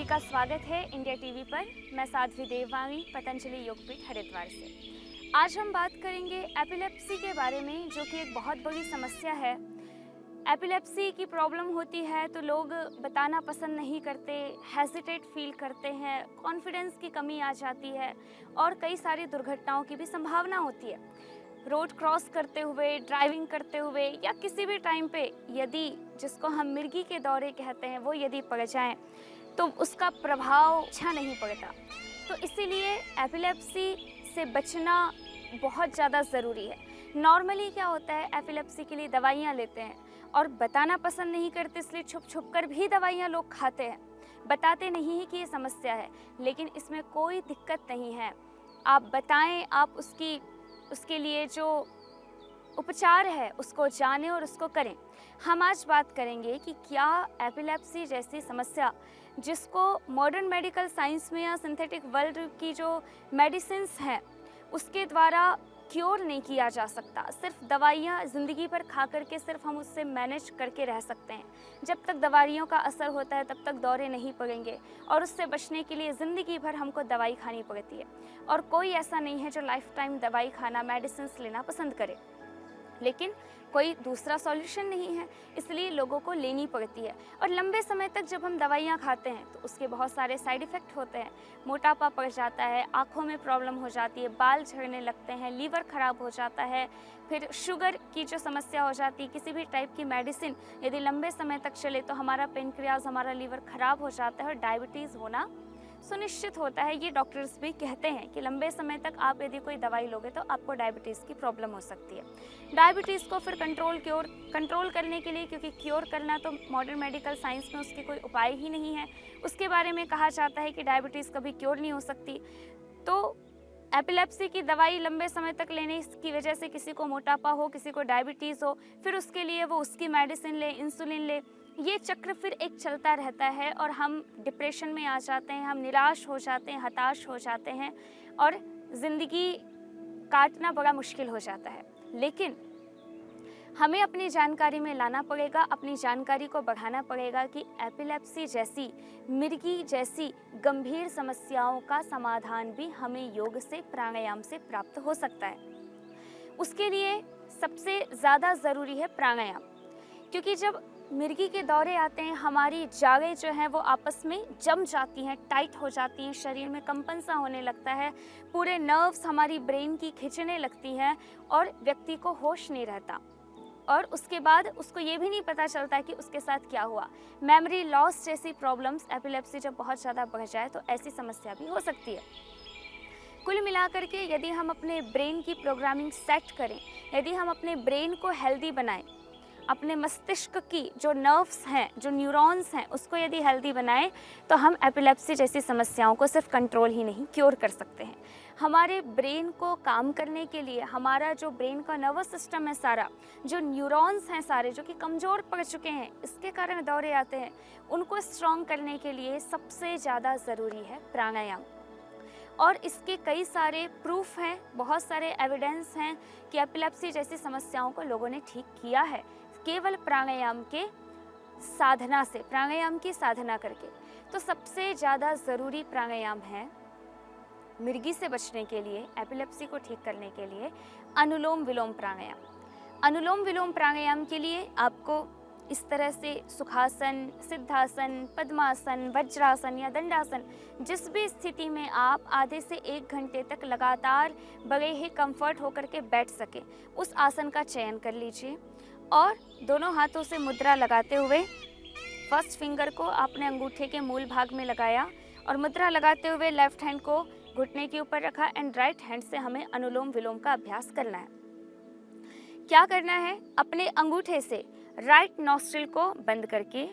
का स्वागत है इंडिया टीवी पर। मैं साध्वी देववाणी, पतंजलि योगपीठ हरिद्वार से। आज हम बात करेंगे एपिलेप्सी के बारे में, जो कि एक बहुत बड़ी समस्या है। एपिलेप्सी की प्रॉब्लम होती है तो लोग बताना पसंद नहीं करते, हेजिटेट फील करते हैं, कॉन्फिडेंस की कमी आ जाती है और कई सारी दुर्घटनाओं की भी संभावना होती है। रोड क्रॉस करते हुए, ड्राइविंग करते हुए या किसी भी टाइम पे यदि जिसको हम मिर्गी के दौरे कहते हैं वो यदि पड़ जाएं तो उसका प्रभाव अच्छा नहीं पड़ता। तो इसीलिए एपिलेप्सी से बचना बहुत ज़्यादा ज़रूरी है। नॉर्मली क्या होता है, एपिलेप्सी के लिए दवाइयाँ लेते हैं और बताना पसंद नहीं करते, इसलिए छुप छुप कर भी दवाइयाँ लोग खाते हैं। बताते नहीं है कि ये समस्या है, लेकिन इसमें कोई दिक्कत नहीं है। आप बताएं, आप उसके लिए जो उपचार है उसको जानें और उसको करें। हम आज बात करेंगे कि क्या एपिलेप्सी जैसी समस्या, जिसको मॉडर्न मेडिकल साइंस में या सिंथेटिक वर्ल्ड की जो मेडिसिन्स हैं उसके द्वारा क्योर नहीं किया जा सकता। सिर्फ दवाइयाँ ज़िंदगी भर खा करके सिर्फ हम उससे मैनेज करके रह सकते हैं। जब तक दवाइयों का असर होता है तब तक दौरे नहीं पड़ेंगे और उससे बचने के लिए ज़िंदगी भर हमको दवाई खानी पड़ती है। और कोई ऐसा नहीं है जो लाइफ टाइम दवाई खाना, मेडिसिन्स लेना पसंद करे, लेकिन कोई दूसरा सॉल्यूशन नहीं है, इसलिए लोगों को लेनी पड़ती है। और लंबे समय तक जब हम दवाइयाँ खाते हैं तो उसके बहुत सारे साइड इफ़ेक्ट होते हैं। मोटापा बढ़ जाता है, आँखों में प्रॉब्लम हो जाती है, बाल झड़ने लगते हैं, लीवर ख़राब हो जाता है, फिर शुगर की जो समस्या हो जाती है। किसी भी टाइप की मेडिसिन यदि लंबे समय तक चले तो हमारा पेनक्रियाज, हमारा लीवर ख़राब हो जाता है और डायबिटीज़ होना सुनिश्चित होता है। ये डॉक्टर्स भी कहते हैं कि लंबे समय तक आप यदि कोई दवाई लोगे तो आपको डायबिटीज़ की प्रॉब्लम हो सकती है। डायबिटीज़ को फिर कंट्रोल करने के लिए, क्योंकि क्योर करना तो मॉडर्न मेडिकल साइंस में उसकी कोई उपाय ही नहीं है, उसके बारे में कहा जाता है कि डायबिटीज़ कभी क्योर नहीं हो सकती। तो एपिलेप्सी की दवाई लंबे समय तक लेने की वजह से किसी को मोटापा हो, किसी को डायबिटीज़ हो, फिर उसके लिए वो उसकी मेडिसिन ले, इंसुलिन ले, ये चक्र फिर एक चलता रहता है और हम डिप्रेशन में आ जाते हैं, हम निराश हो जाते हैं, हताश हो जाते हैं और ज़िंदगी काटना बड़ा मुश्किल हो जाता है। लेकिन हमें अपनी जानकारी में लाना पड़ेगा, अपनी जानकारी को बढ़ाना पड़ेगा कि एपिलेप्सी जैसी, मिर्गी जैसी गंभीर समस्याओं का समाधान भी हमें योग से, प्राणायाम से प्राप्त हो सकता है। उसके लिए सबसे ज़्यादा ज़रूरी है प्राणायाम, क्योंकि जब मिर्गी के दौरे आते हैं हमारी जागें जो हैं वो आपस में जम जाती हैं, टाइट हो जाती हैं, शरीर में कंपन सा होने लगता है, पूरे नर्व्स हमारी ब्रेन की खिंचने लगती हैं और व्यक्ति को होश नहीं रहता और उसके बाद उसको ये भी नहीं पता चलता कि उसके साथ क्या हुआ। मेमोरी लॉस जैसी प्रॉब्लम्स, एपिलेप्सी जब बहुत ज़्यादा बढ़ जाए तो ऐसी समस्या भी हो सकती है। कुल मिलाकर के यदि हम अपने ब्रेन की प्रोग्रामिंग सेट करें, यदि हम अपने ब्रेन को हेल्दी बनाएं, अपने मस्तिष्क की जो नर्व्स हैं, जो न्यूरॉन्स हैं, उसको यदि हेल्दी बनाएं तो हम एपिलेप्सी जैसी समस्याओं को सिर्फ कंट्रोल ही नहीं, क्योर कर सकते हैं। हमारे ब्रेन को काम करने के लिए, हमारा जो ब्रेन का नर्वस सिस्टम है सारा, जो न्यूरॉन्स हैं सारे जो कि कमज़ोर पड़ चुके हैं, इसके कारण दौरे आते हैं, उनको स्ट्रॉन्ग करने के लिए सबसे ज़्यादा ज़रूरी है प्राणायाम। और इसके कई सारे प्रूफ हैं, बहुत सारे एविडेंस हैं कि एपिलेप्सी जैसी समस्याओं को लोगों ने ठीक किया है केवल प्राणायाम के साधना से, प्राणायाम की साधना करके। तो सबसे ज़्यादा ज़रूरी प्राणायाम है मिर्गी से बचने के लिए, एपिलेप्सी को ठीक करने के लिए अनुलोम विलोम प्राणायाम। अनुलोम विलोम प्राणायाम के लिए आपको इस तरह से सुखासन, सिद्धासन, पद्मासन, वज्रासन या दंडासन, जिस भी स्थिति में आप आधे से 1 घंटे तक लगातार बड़े ही कंफर्ट होकर के बैठ सकें, उस आसन का चयन कर लीजिए और दोनों हाथों से मुद्रा लगाते हुए फर्स्ट फिंगर को आपने अंगूठे के मूल भाग में लगाया और मुद्रा लगाते हुए लेफ्ट हैंड को घुटने के ऊपर रखा एंड राइट हैंड से हमें अनुलोम विलोम का अभ्यास करना है। क्या करना है, अपने अंगूठे से राइट नॉस्ट्रिल को बंद करके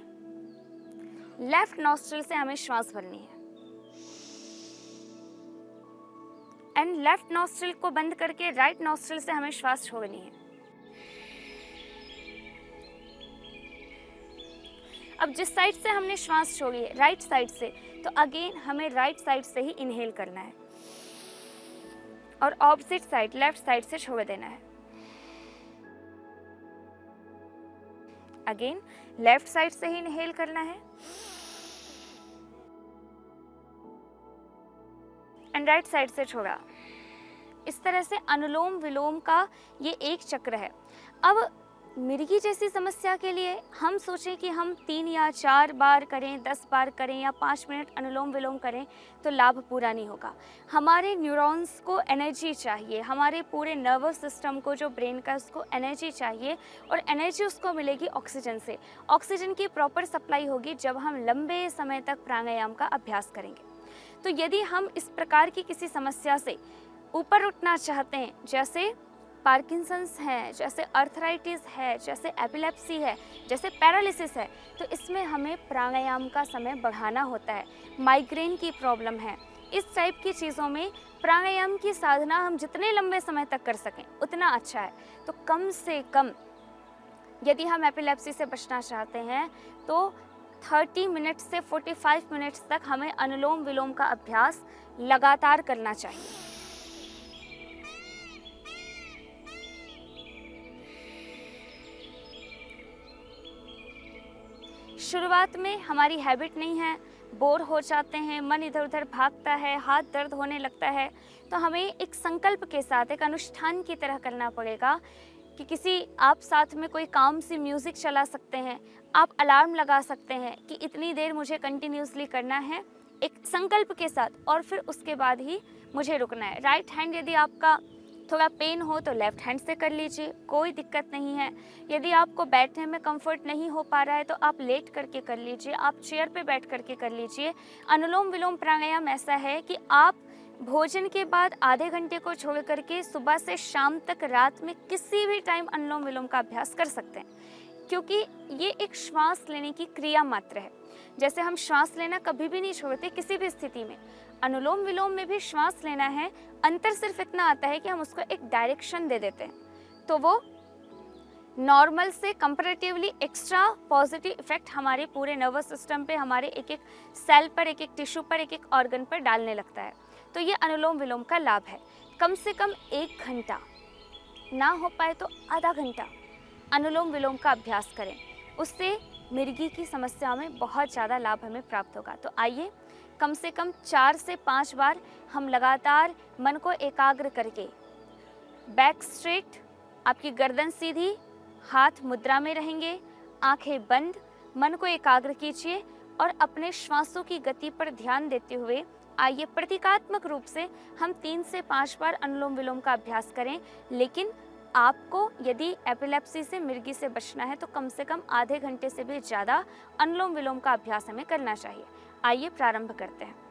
लेफ्ट नॉस्ट्रिल से हमें श्वास भरनी है एंड लेफ्ट नॉस्ट्रिल को बंद करके राइट नॉस्ट्रिल से हमें श्वास छोड़नी है। अब जिस साइड से हमने श्वास छोड़ी है, राइट साइड से, तो अगेन हमें राइट साइड से ही इनहेल करना है और ऑपोजिट साइड, लेफ्ट साइड से छोड़ देना है। अगेन लेफ्ट साइड से ही इनहेल करना है एंड राइट साइड से छोड़ा। इस तरह से अनुलोम विलोम का ये एक चक्र है। अब मिर्गी जैसी समस्या के लिए हम सोचें कि हम 3 या 4 बार करें, 10 बार करें या 5 मिनट अनुलोम विलोम करें तो लाभ पूरा नहीं होगा। हमारे न्यूरॉन्स को एनर्जी चाहिए, हमारे पूरे नर्वस सिस्टम को, जो ब्रेन का, उसको एनर्जी चाहिए, और एनर्जी उसको मिलेगी ऑक्सीजन से। ऑक्सीजन की प्रॉपर सप्लाई होगी जब हम लंबे समय तक प्राणायाम का अभ्यास करेंगे। तो यदि हम इस प्रकार की किसी समस्या से ऊपर उठना चाहते हैं, जैसे पार्किंसंस है, जैसे अर्थराइटिस है, जैसे एपिलेप्सी है, जैसे पैरालिसिस है, तो इसमें हमें प्राणायाम का समय बढ़ाना होता है। माइग्रेन की प्रॉब्लम है, इस टाइप की चीज़ों में प्राणायाम की साधना हम जितने लंबे समय तक कर सकें उतना अच्छा है। तो कम से कम यदि हम एपिलेप्सी से बचना चाहते हैं तो 30 मिनट से 45 मिनट्स तक हमें अनुलोम विलोम का अभ्यास लगातार करना चाहिए। शुरुआत में हमारी हैबिट नहीं है, बोर हो जाते हैं, मन इधर उधर भागता है, हाथ दर्द होने लगता है, तो हमें एक संकल्प के साथ, एक अनुष्ठान की तरह करना पड़ेगा कि किसी आप साथ में कोई काम सी म्यूज़िक चला सकते हैं, आप अलार्म लगा सकते हैं कि इतनी देर मुझे कंटिन्यूसली करना है, एक संकल्प के साथ, और फिर उसके बाद ही मुझे रुकना है। राइट हैंड यदि आपका थोड़ा पेन हो तो लेफ्ट हैंड से कर लीजिए, कोई दिक्कत नहीं है। यदि आपको बैठने में कंफर्ट नहीं हो पा रहा है तो आप लेट करके कर लीजिए, आप चेयर पे बैठ करके कर लीजिए। अनुलोम विलोम प्राणायाम ऐसा है कि आप भोजन के बाद आधे घंटे को छोड़ करके सुबह से शाम तक, रात में किसी भी टाइम अनुलोम विलोम का अभ्यास कर सकते हैं, क्योंकि ये एक श्वास लेने की क्रिया मात्र है। जैसे हम श्वास लेना कभी भी नहीं छोड़ते किसी भी स्थिति में, अनुलोम विलोम में भी श्वास लेना है। अंतर सिर्फ इतना आता है कि हम उसको एक डायरेक्शन दे देते हैं, तो वो नॉर्मल से कंपैरेटिवली एक्स्ट्रा पॉजिटिव इफेक्ट हमारे पूरे नर्वस सिस्टम पे, हमारे एक एक सेल पर, एक एक टिश्यू पर, एक एक ऑर्गन पर डालने लगता है। तो ये अनुलोम विलोम का लाभ है। कम से कम 1 घंटा, ना हो पाए तो आधा घंटा अनुलोम विलोम का अभ्यास करें, उससे मिर्गी की समस्या में बहुत ज़्यादा लाभ हमें प्राप्त होगा। तो आइए कम से कम 4 से 5 बार हम लगातार मन को एकाग्र करके, बैक स्ट्रेट, आपकी गर्दन सीधी, हाथ मुद्रा में रहेंगे, आंखें बंद, मन को एकाग्र कीजिए और अपने श्वासों की गति पर ध्यान देते हुए आइए प्रतीकात्मक रूप से हम 3 से 5 बार अनुलोम विलोम का अभ्यास करें। लेकिन आपको यदि एपिलेप्सी से, मिर्गी से बचना है तो कम से कम आधे घंटे से भी ज़्यादा अनुलोम विलोम का अभ्यास हमें करना चाहिए। आइए प्रारंभ करते हैं।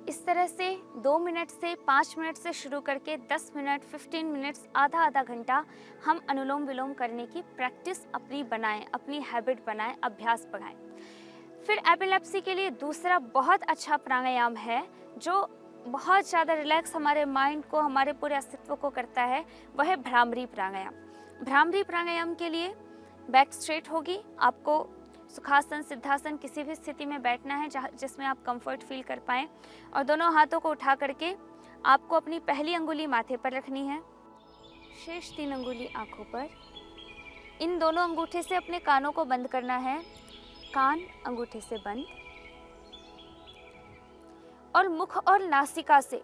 इस तरह से 2 मिनट से 5 मिनट से शुरू करके 10 मिनट, 15 मिनट्स, आधा घंटा हम अनुलोम विलोम करने की प्रैक्टिस अपनी बनाएं, अपनी हैबिट बनाएं, अभ्यास बढ़ाएं। फिर एपिलेप्सी के लिए दूसरा बहुत अच्छा प्राणायाम है जो बहुत ज़्यादा रिलैक्स हमारे माइंड को, हमारे पूरे अस्तित्व को करता है, वह है भ्रामरी प्राणायाम। भ्रामरी प्राणायाम के लिए बैक स्ट्रेट होगी, आपको सुखासन, सिद्धासन किसी भी स्थिति में बैठना है जिसमें आप कंफर्ट फील कर पाएँ, और दोनों हाथों को उठा करके आपको अपनी पहली अंगुली माथे पर रखनी है, शेष 3 अंगुली आँखों पर। इन दोनों अंगूठे से अपने कानों को बंद करना है, कान अंगूठे से बंद, और मुख और नासिका से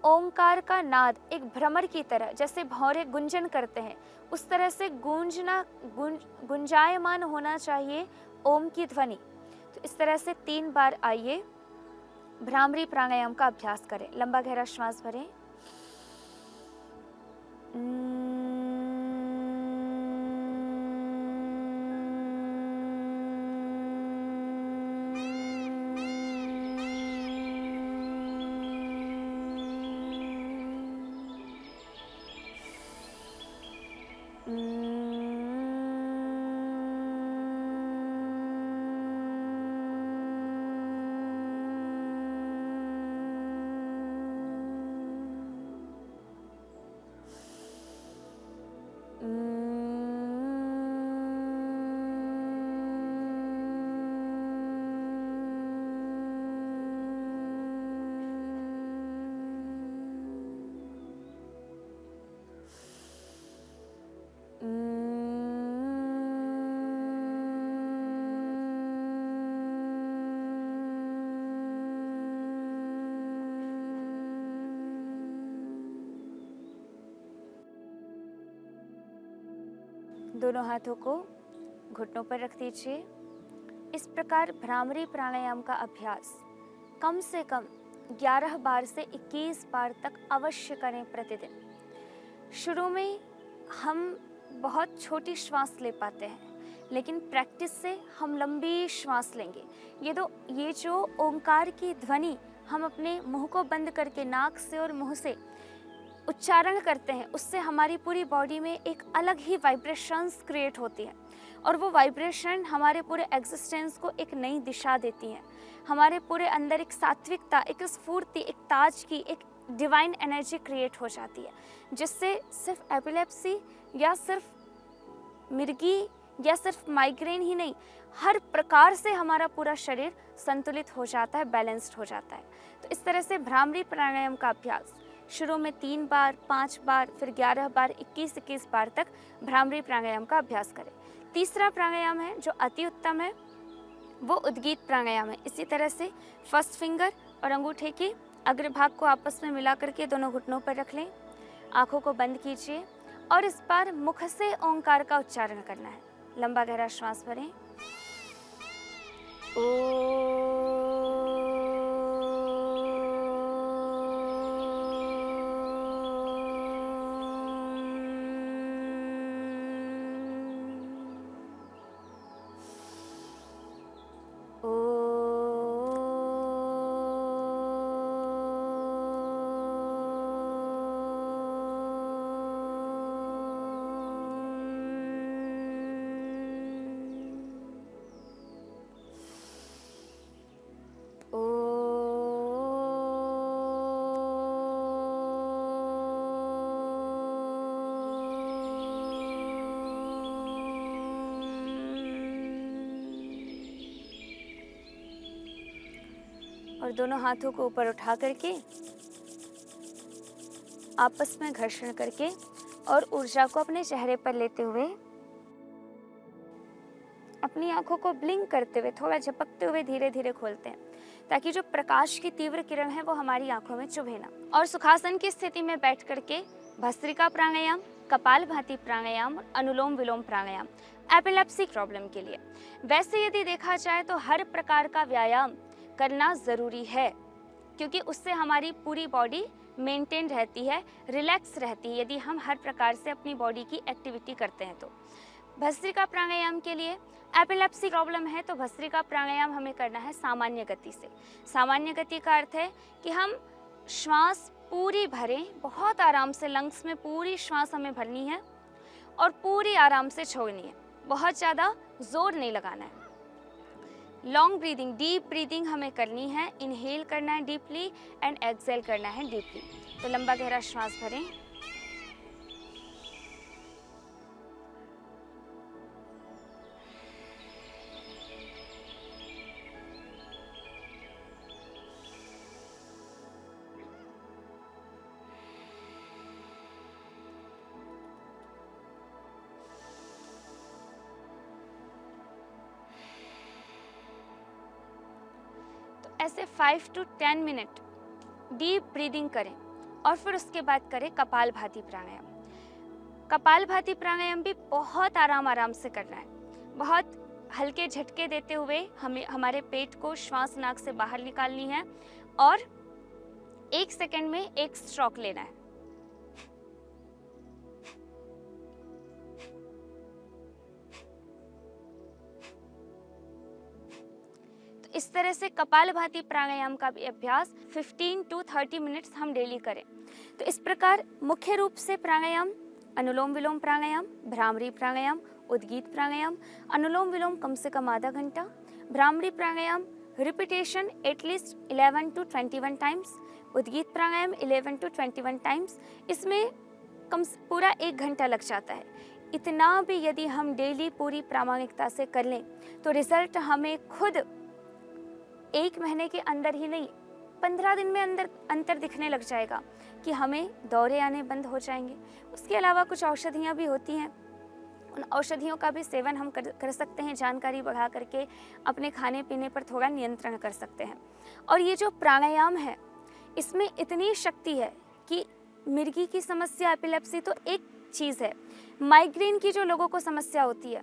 ओंकार का नाद एक भ्रमर की तरह, जैसे भौरे गुंजन करते हैं उस तरह से गुंजायमान होना चाहिए ओम की ध्वनि। तो इस तरह से 3 बार आइए भ्रामरी प्राणायाम का अभ्यास करें। लंबा गहरा श्वास भरें, दोनों हाथों को घुटनों पर रख दीजिए। इस प्रकार भ्रामरी प्राणायाम का अभ्यास कम से कम 11 बार से 21 बार तक अवश्य करें प्रतिदिन। शुरू में हम बहुत छोटी श्वास ले पाते हैं, लेकिन प्रैक्टिस से हम लंबी श्वास लेंगे। ये जो ओंकार की ध्वनि हम अपने मुंह को बंद करके नाक से और मुंह से उच्चारण करते हैं, उससे हमारी पूरी बॉडी में एक अलग ही वाइब्रेशंस क्रिएट होती है और वो वाइब्रेशन हमारे पूरे एग्जिस्टेंस को एक नई दिशा देती हैं। हमारे पूरे अंदर एक सात्विकता, एक स्फूर्ति, एक ताजगी, एक डिवाइन एनर्जी क्रिएट हो जाती है, जिससे सिर्फ एपिलेप्सी या सिर्फ मिर्गी या सिर्फ माइग्रेन ही नहीं, हर प्रकार से हमारा पूरा शरीर संतुलित हो जाता है, बैलेंस्ड हो जाता है। तो इस तरह से भ्रामरी प्राणायाम का अभ्यास शुरू में 3 बार, 5 बार, फिर 11 बार, 21 बार तक भ्रामरी प्राणायाम का अभ्यास करें। तीसरा प्राणायाम है जो अति उत्तम है, वो उद्गीत प्राणायाम है। इसी तरह से फर्स्ट फिंगर और अंगूठे के अग्रभाग को आपस में मिला करके दोनों घुटनों पर रख लें। आंखों को बंद कीजिए और इस बार मुख से ओंकार का उच्चारण करना है। लंबा गहरा श्वास भरें। और दोनों हाथों को ऊपर उठा करके आपस में घर्षण करके और ऊर्जा को अपने चेहरे पर लेते हुए अपनी आंखों को ब्लिंक करते हुए, थोड़ा झपकते हुए धीरे धीरे खोलते हैं, ताकि जो प्रकाश की तीव्र किरण है वो हमारी आंखों में चुभे ना। और सुखासन की स्थिति में बैठ करके भस्त्रिका प्राणायाम, कपालभाति प्राणायाम और अनुलोम विलोम प्राणायाम एपिलेप्सी प्रॉब्लम के लिए। वैसे यदि देखा जाए तो हर प्रकार का व्यायाम करना ज़रूरी है, क्योंकि उससे हमारी पूरी बॉडी मेंटेन रहती है, रिलैक्स रहती है, यदि हम हर प्रकार से अपनी बॉडी की एक्टिविटी करते हैं तो। भस्त्रिका प्राणायाम के लिए एपिलेप्सी प्रॉब्लम है तो भस्त्रिका प्राणायाम हमें करना है सामान्य गति से। सामान्य गति का अर्थ है कि हम श्वास पूरी भरें, बहुत आराम से लंग्स में पूरी श्वास हमें भरनी है और पूरी आराम से छोड़नी है, बहुत ज़्यादा जोर नहीं लगाना है। लॉन्ग ब्रीदिंग, डीप ब्रीदिंग हमें करनी है, इनहेल करना है डीपली एंड एक्सहेल करना है डीपली। तो लंबा गहरा श्वास भरें। ऐसे 5 to 10 मिनट डीप ब्रीदिंग करें और फिर उसके बाद करें कपालभाति प्राणायाम। कपालभाति प्राणायाम भी बहुत आराम से करना है, बहुत हल्के झटके देते हुए हमें हमारे पेट को श्वास नाक से बाहर निकालनी है और 1 सेकंड में 1 स्ट्रोक लेना है। इस तरह से कपालभाति प्राणायाम का भी अभ्यास 15 to 30 मिनट्स हम डेली करें। तो इस प्रकार मुख्य रूप से प्राणायाम अनुलोम विलोम प्राणायाम, भ्रामरी प्राणायाम, उद्गीत प्राणायाम। अनुलोम विलोम कम से कम आधा घंटा, भ्रामरी प्राणायाम रिपीटेशन एटलीस्ट 11 to 21 टाइम्स, उद्गीत प्राणायाम 11 to 21 टाइम्स। इसमें पूरा 1 घंटा लग जाता है। इतना भी यदि हम डेली पूरी प्रामाणिकता से कर लें तो रिजल्ट हमें खुद 1 महीने के अंदर ही नहीं, 15 दिन में अंतर दिखने लग जाएगा कि हमें दौरे आने बंद हो जाएंगे। उसके अलावा कुछ औषधियाँ भी होती हैं, उन औषधियों का भी सेवन हम कर सकते हैं, जानकारी बढ़ा करके अपने खाने पीने पर थोड़ा नियंत्रण कर सकते हैं। और ये जो प्राणायाम है इसमें इतनी शक्ति है कि मिर्गी की समस्या, एपिलेप्सी तो एक चीज़ है, माइग्रेन की जो लोगों को समस्या होती है,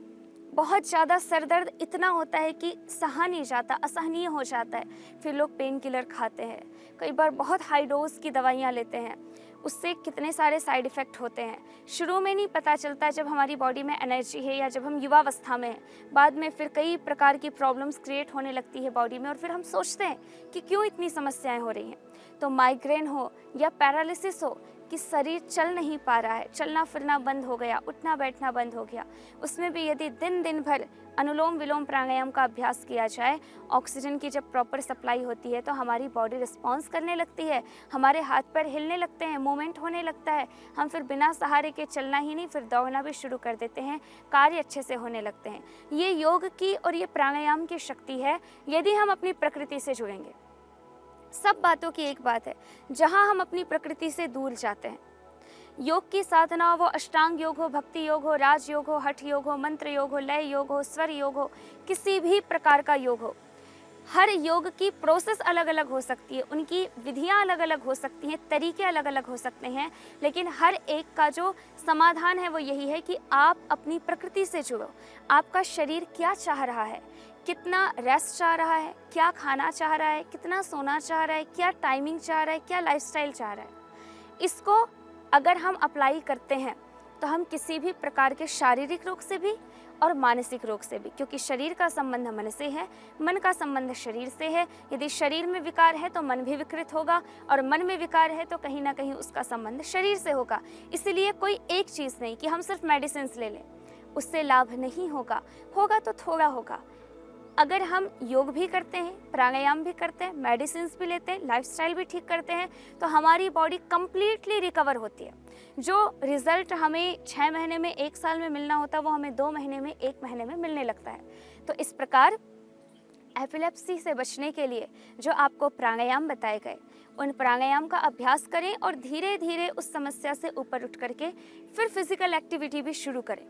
बहुत ज़्यादा सर दर्द इतना होता है कि सहा नहीं जाता, असहनीय हो जाता है, फिर लोग पेन किलर खाते हैं, कई बार बहुत हाई डोज की दवाइयाँ लेते हैं, उससे कितने सारे साइड इफ़ेक्ट होते हैं। शुरू में नहीं पता चलता जब हमारी बॉडी में एनर्जी है या जब हम युवावस्था में हैं, बाद में फिर कई प्रकार की प्रॉब्लम्स क्रिएट होने लगती है बॉडी में और फिर हम सोचते हैं कि क्यों इतनी समस्याएं हो रही हैं। तो माइग्रेन हो या पैरालिसिस हो कि शरीर चल नहीं पा रहा है, चलना फिरना बंद हो गया, उठना बैठना बंद हो गया, उसमें भी यदि दिन भर अनुलोम विलोम प्राणायाम का अभ्यास किया जाए, ऑक्सीजन की जब प्रॉपर सप्लाई होती है तो हमारी बॉडी रिस्पॉन्स करने लगती है, हमारे हाथ पैर हिलने लगते हैं, मूवमेंट होने लगता है, हम फिर बिना सहारे के चलना ही नहीं, फिर दौड़ना भी शुरू कर देते हैं, कार्य अच्छे से होने लगते हैं। ये योग की और ये प्राणायाम की शक्ति है यदि हम अपनी प्रकृति से जुड़ेंगे। सब बातों की एक बात है, जहाँ हम अपनी प्रकृति से दूर जाते हैं, योग की साधना हो, वो अष्टांग योग हो, भक्ति योग हो, राज योग हो, हठ योग हो, मंत्र योग हो, लय योग हो, स्वर योग हो, किसी भी प्रकार का योग हो, हर योग की प्रोसेस अलग अलग हो सकती है, उनकी विधियां अलग अलग हो सकती हैं, तरीके अलग अलग हो सकते हैं, लेकिन हर एक का जो समाधान है वो यही है कि आप अपनी प्रकृति से जुड़ो। आपका शरीर क्या चाह रहा है, कितना रेस्ट चाह रहा है, क्या खाना चाह रहा है, कितना सोना चाह रहा है, क्या टाइमिंग चाह रहा है, क्या लाइफस्टाइल चाह रहा है, इसको अगर हम अप्लाई करते हैं तो हम किसी भी प्रकार के शारीरिक रोग से भी और मानसिक रोग से भी, क्योंकि शरीर का संबंध मन से है, मन का संबंध शरीर से है, यदि शरीर में विकार है तो मन भी विकृत होगा और मन में विकार है तो कहीं ना कहीं उसका संबंध शरीर से होगा। इसलिए कोई एक चीज़ नहीं कि हम सिर्फ मेडिसिन ले लें, उससे लाभ नहीं होगा, होगा तो थोड़ा होगा। अगर हम योग भी करते हैं, प्राणायाम भी करते हैं, मेडिसिन भी लेते हैं, लाइफस्टाइल भी ठीक करते हैं, तो हमारी बॉडी कम्प्लीटली रिकवर होती है। जो रिजल्ट हमें 6 महीने में, 1 साल में मिलना होता है, वो हमें 2 महीने में, 1 महीने में मिलने लगता है। तो इस प्रकार एपिलेप्सी से बचने के लिए जो आपको प्राणायाम बताए गए, उन प्राणायाम का अभ्यास करें और धीरे धीरे उस समस्या से ऊपर उठ करके फिर फिजिकल एक्टिविटी भी शुरू करें।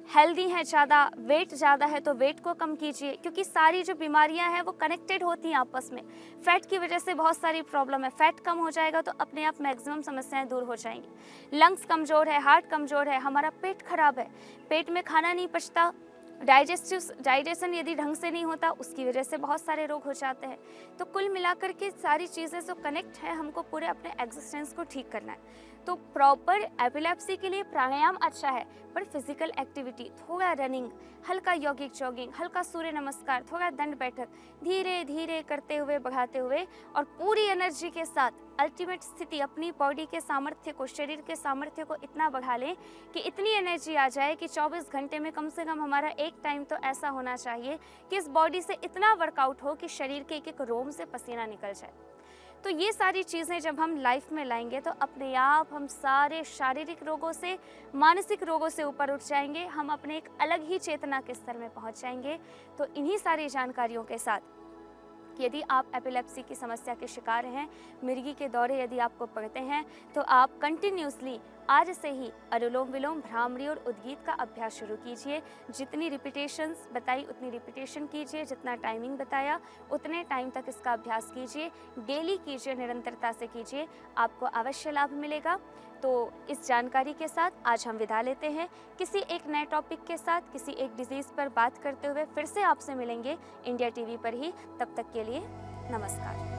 हेल्दी है ज़्यादा, वेट ज़्यादा है तो वेट को कम कीजिए, क्योंकि सारी जो बीमारियां हैं वो कनेक्टेड होती हैं आपस में। फैट की वजह से बहुत सारी प्रॉब्लम है, फैट कम हो जाएगा तो अपने आप मैक्सिमम समस्याएं दूर हो जाएंगी। लंग्स कमज़ोर है, हार्ट कमज़ोर है, हमारा पेट खराब है, पेट में खाना नहीं पचता, डाइजेशन यदि ढंग से नहीं होता, उसकी वजह से बहुत सारे रोग हो जाते हैं। तो कुल मिलाकर के सारी चीज़ें जो कनेक्ट है, हमको पूरे अपने एग्जिस्टेंस को ठीक करना है। तो प्रॉपर एपिलेप्सी के लिए प्राणायाम अच्छा है, पर फिजिकल एक्टिविटी, थोड़ा रनिंग, हल्का यौगिक जॉगिंग, हल्का सूर्य नमस्कार, थोड़ा दंड बैठक, धीरे धीरे करते हुए, बढ़ाते हुए और पूरी एनर्जी के साथ अल्टीमेट स्थिति अपनी बॉडी के सामर्थ्य को, शरीर के सामर्थ्य को इतना बढ़ा लें कि इतनी एनर्जी आ जाए कि 24 घंटे में कम से कम हमारा एक टाइम तो ऐसा होना चाहिए कि इस बॉडी से इतना वर्कआउट हो कि शरीर के एक एक रोम से पसीना निकल जाए। तो ये सारी चीज़ें जब हम लाइफ में लाएंगे तो अपने आप हम सारे शारीरिक रोगों से, मानसिक रोगों से ऊपर उठ जाएंगे, हम अपने एक अलग ही चेतना के स्तर में पहुंच जाएंगे। तो इन्हीं सारी जानकारियों के साथ यदि आप एपिलेप्सी की समस्या के शिकार हैं, मिर्गी के दौरे यदि आपको पड़ते हैं, तो आप कंटिन्यूसली आज से ही अनुलोम विलोम, भ्रामरी और उद्गीत का अभ्यास शुरू कीजिए। जितनी रिपीटेशंस बताई उतनी रिपीटेशन कीजिए, जितना टाइमिंग बताया उतने टाइम तक इसका अभ्यास कीजिए, डेली कीजिए, निरंतरता से कीजिए, आपको अवश्य लाभ मिलेगा। तो इस जानकारी के साथ आज हम विदा लेते हैं। किसी एक नए टॉपिक के साथ, किसी एक डिजीज़ पर बात करते हुए फिर से आपसे मिलेंगे इंडिया टीवी पर ही। तब तक के लिए नमस्कार।